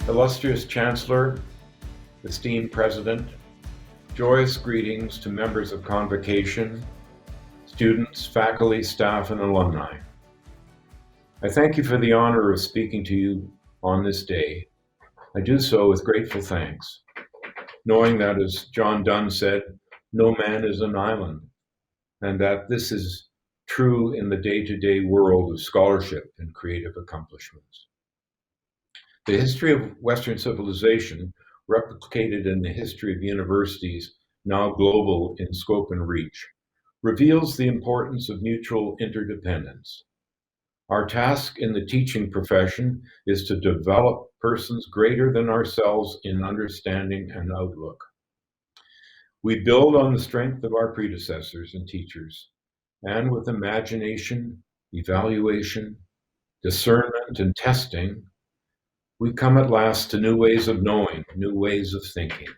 Illustrious Chancellor, esteemed President, joyous greetings to members of Convocation, students, faculty, staff, and alumni. I thank you for the honor of speaking to you on this day. I do so with grateful thanks, knowing that, as John Donne said, no man is an island, and that this is true in the day-to-day world of scholarship and creative accomplishments. The history of Western civilization, replicated in the history of universities, now global in scope and reach, reveals the importance of mutual interdependence. Our task in the teaching profession is to develop persons greater than ourselves in understanding and outlook. We build on the strength of our predecessors and teachers, and with imagination, evaluation, discernment, and testing, we come at last to new ways of knowing, new ways of thinking.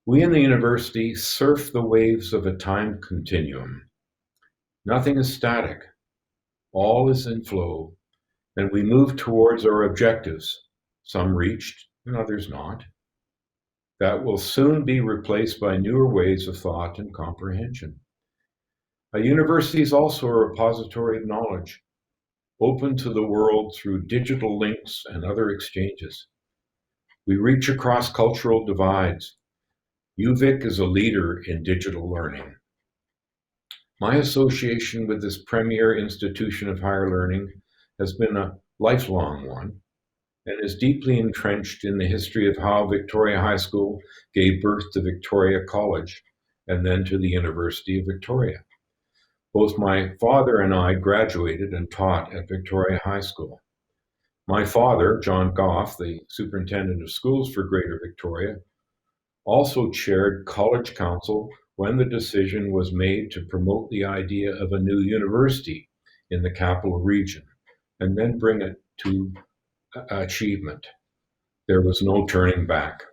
We in the university surf the waves of a time continuum. Nothing is static. All is in flow, and we move towards our objectives, some reached and others not, that will soon be replaced by newer ways of thought and comprehension. A university is also a repository of knowledge, open to the world through digital links and other exchanges. We reach across cultural divides. UVic is a leader in digital learning. My association with this premier institution of higher learning has been a lifelong one and is deeply entrenched in the history of how Victoria High School gave birth to Victoria College and then to the University of Victoria. Both my father and I graduated and taught at Victoria High School. My father, John Gough, the superintendent of schools for Greater Victoria, also chaired College Council when the decision was made to promote the idea of a new university in the capital region and then bring it to achievement. There was no turning back.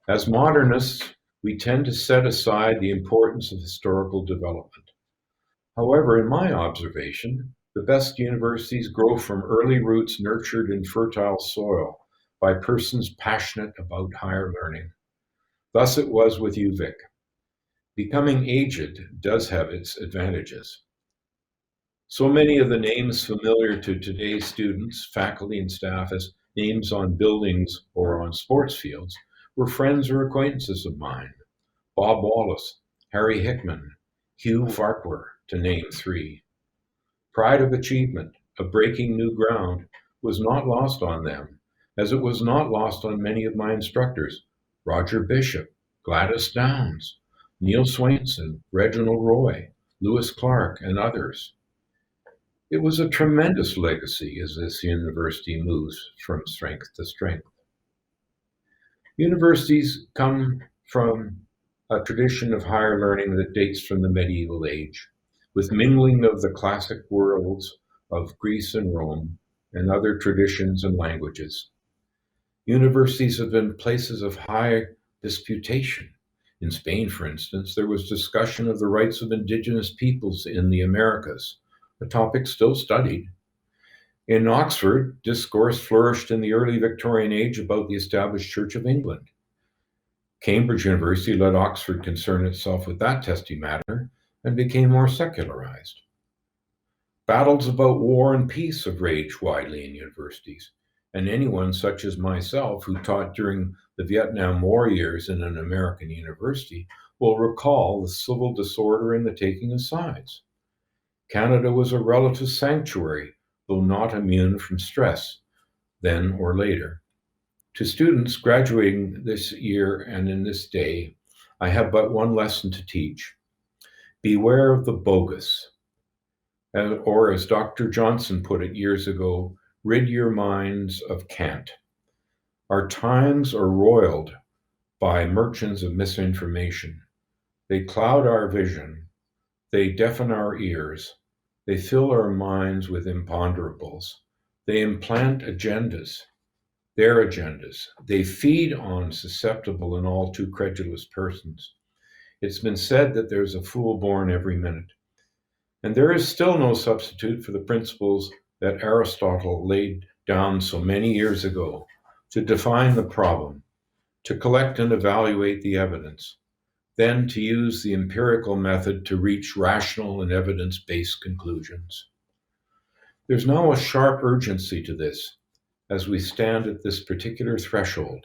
As modernists, we tend to set aside the importance of historical development. However, in my observation, the best universities grow from early roots nurtured in fertile soil by persons passionate about higher learning. Thus it was with UVic. Becoming aged does have its advantages. So many of the names familiar to today's students, faculty, and staff as names on buildings or on sports fields were friends or acquaintances of mine. Bob Wallace, Harry Hickman, Hugh Farquhar, to name three. Pride of achievement, of breaking new ground, was not lost on them, as it was not lost on many of my instructors, Roger Bishop, Gladys Downs, Neil Swainson, Reginald Roy, Lewis Clark, and others. It was a tremendous legacy as this university moves from strength to strength. Universities come from a tradition of higher learning that dates from the medieval age, with mingling of the classic worlds of Greece and Rome and other traditions and languages. Universities have been places of high disputation. In Spain, for instance, there was discussion of the rights of indigenous peoples in the Americas, a topic still studied. In Oxford, discourse flourished in the early Victorian age about the established Church of England. Cambridge University let Oxford concern itself with that testy matter and became more secularized. Battles about war and peace have raged widely in universities, and anyone such as myself who taught during the Vietnam War years in an American university will recall the civil disorder and the taking of sides. Canada was a relative sanctuary, though not immune from stress, then or later. To students graduating this year and in this day, I have but one lesson to teach. Beware of the bogus. Or as Dr. Johnson put it years ago, rid your minds of cant. Our times are roiled by merchants of misinformation. They cloud our vision. They deafen our ears. They fill our minds with imponderables. They implant agendas, their agendas. They feed on susceptible and all too credulous persons. It's been said that there's a fool born every minute. And there is still no substitute for the principles that Aristotle laid down so many years ago, to define the problem, to collect and evaluate the evidence, then to use the empirical method to reach rational and evidence-based conclusions. There's now a sharp urgency to this as we stand at this particular threshold.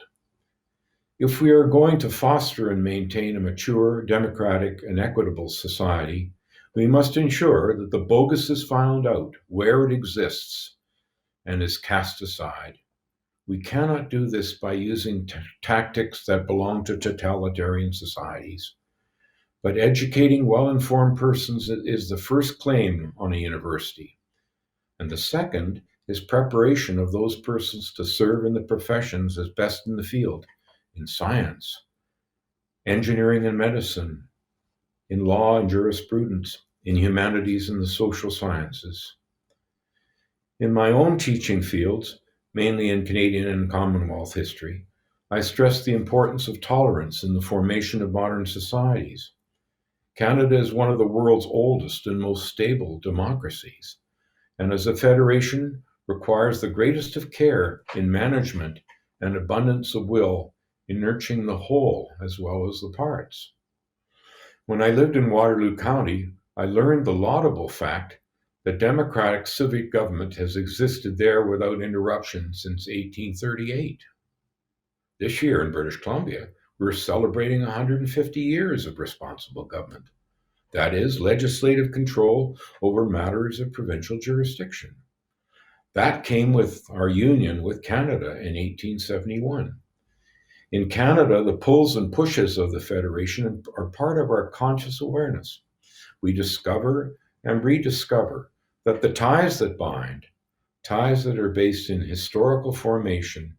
If we are going to foster and maintain a mature, democratic, and equitable society, we must ensure that the bogus is found out where it exists and is cast aside. We cannot do this by using tactics that belong to totalitarian societies. But educating well-informed persons is the first claim on a university. And the second is preparation of those persons to serve in the professions as best in the field, in science, engineering and medicine, in law and jurisprudence, in humanities and the social sciences. In my own teaching fields, mainly in Canadian and Commonwealth history, I stress the importance of tolerance in the formation of modern societies. Canada is one of the world's oldest and most stable democracies, and as a federation requires the greatest of care in management and abundance of will in nurturing the whole as well as the parts. When I lived in Waterloo County, I learned the laudable fact that democratic civic government has existed there without interruption since 1838. This year in British Columbia, we're celebrating 150 years of responsible government. That is, legislative control over matters of provincial jurisdiction. That came with our union with Canada in 1871. In Canada, the pulls and pushes of the Federation are part of our conscious awareness. We discover and rediscover that the ties that bind, ties that are based in historical formation,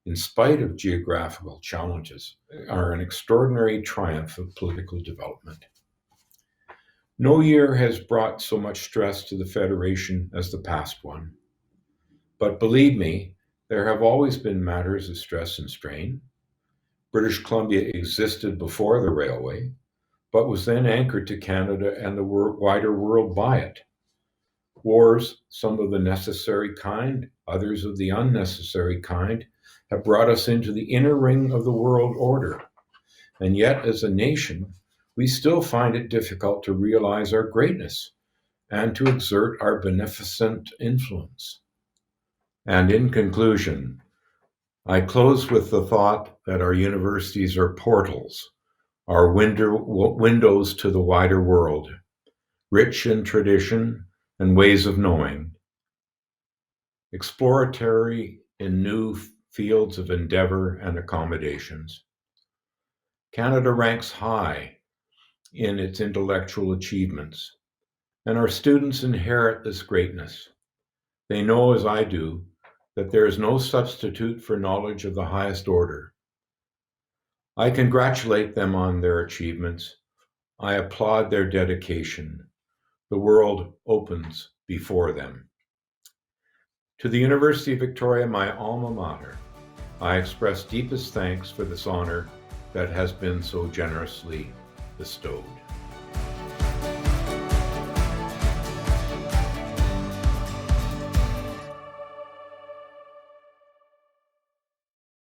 in spite of geographical challenges, are an extraordinary triumph of political development. No year has brought so much stress to the Federation as the past one. But believe me, there have always been matters of stress and strain. British Columbia existed before the railway, but was then anchored to Canada and the wider world by it. Wars, some of the necessary kind, others of the unnecessary kind, have brought us into the inner ring of the world order. And yet, as a nation, we still find it difficult to realize our greatness and to exert our beneficent influence. And in conclusion, I close with the thought that our universities are portals, our windows to the wider world, rich in tradition and ways of knowing, exploratory in new fields of endeavor and accommodations. Canada ranks high in its intellectual achievements, and our students inherit this greatness. They know, as I do, that there is no substitute for knowledge of the highest order. I congratulate them on their achievements. I applaud their dedication. The world opens before them. To the University of Victoria, my alma mater, I express deepest thanks for this honor that has been so generously bestowed.